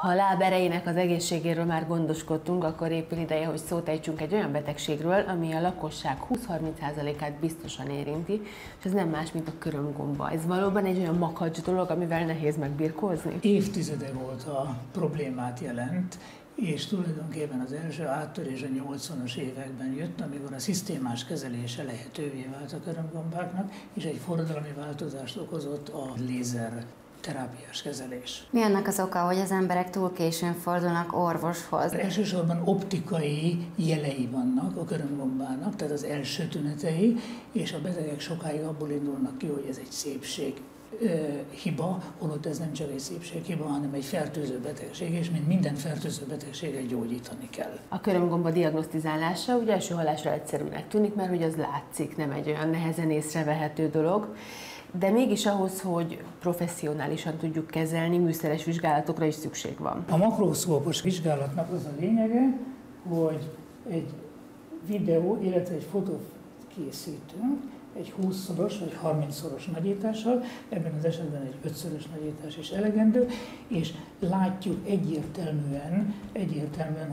Ha a láb erejének az egészségéről már gondoskodtunk, akkor épp ideje, hogy szót ejtsünk egy olyan betegségről, ami a lakosság 20-30%-át biztosan érinti, és ez nem más, mint a körömgomba. Ez valóban egy olyan makacs dolog, amivel nehéz megbirkózni? Évtizede óta problémát jelent, és tulajdonképpen az első áttörés a 80-as években jött, amikor a szisztémás kezelése lehetővé vált a körömgombáknak, és egy forradalmi változást okozott a lézer terápiás kezelés. Mi annak az oka, hogy az emberek túl későn fordulnak orvoshoz? Elsősorban optikai jelei vannak a körömgombának, tehát az első tünetei, és a betegek sokáig abból indulnak ki, hogy ez egy szépség hiba, holott ez nem csak egy szépséghiba, hanem egy fertőző betegség, és mint minden fertőző betegséget gyógyítani kell. A körömgomba diagnosztizálása ugye első hallásra egyszerűnek tűnik, mert hogy az látszik, nem egy olyan nehezen észrevehető dolog, de mégis ahhoz, hogy professzionálisan tudjuk kezelni, műszeres vizsgálatokra is szükség van. A makroszkópos vizsgálatnak az a lényege, hogy egy videó, illetve egy fotót készítünk, egy 20-szoros vagy 30-szoros nagyítással, ebben az esetben egy 5-szörös nagyítás is elegendő, és látjuk egyértelműen,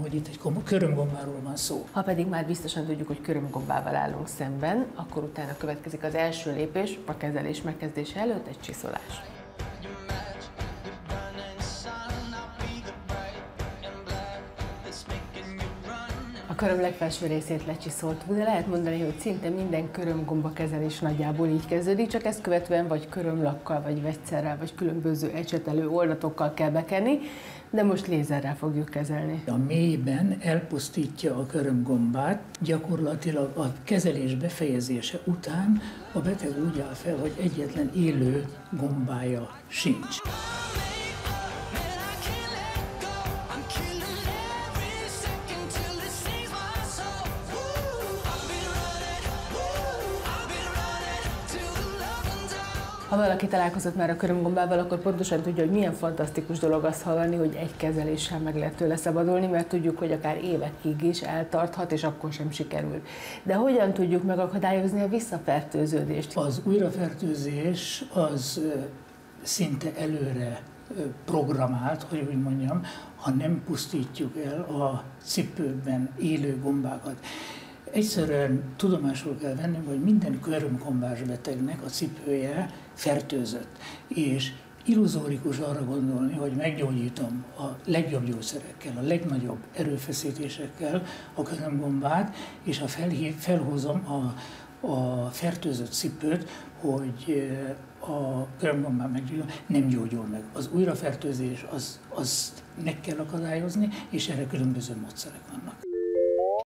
hogy itt egy körömgombáról van szó. Ha pedig már biztosan tudjuk, hogy körömgombával állunk szemben, akkor utána következik az első lépés, a kezelés megkezdése előtt egy csiszolás. A köröm legfelső részét lecsiszoltuk, de lehet mondani, hogy szinte minden körömgomba kezelés nagyjából így kezdődik, csak ezt követően vagy körömlakkal, vagy vegyszerrel, vagy különböző ecsetelő oldatokkal kell bekenni, de most lézerrel fogjuk kezelni. A mélyben elpusztítja a körömgombát, gyakorlatilag a kezelés befejezése után a beteg úgy áll fel, hogy egyetlen élő gombája sincs. Ha valaki találkozott már a körömgombával, akkor pontosan tudja, hogy milyen fantasztikus dolog azt hallani, hogy egy kezeléssel meg lehet tőle szabadulni, mert tudjuk, hogy akár évekig is eltarthat, és akkor sem sikerül. De hogyan tudjuk megakadályozni a visszafertőződést? Az újrafertőzés az szinte előre programált, hogy úgy mondjam, ha nem pusztítjuk el a cipőben élő gombákat. Egyszerűen tudomásul kell vennünk, hogy minden körömgombás betegnek a cipője fertőzött, és illuzórikus arra gondolni, hogy meggyógyítom a legjobb gyógyszerekkel, a legnagyobb erőfeszítésekkel a körömgombát, és felhozom a fertőzött cipőt, hogy a körömgombán meggyógyul, nem gyógyul meg. Az újrafertőzés, az meg kell akadályozni, és erre különböző módszerek vannak.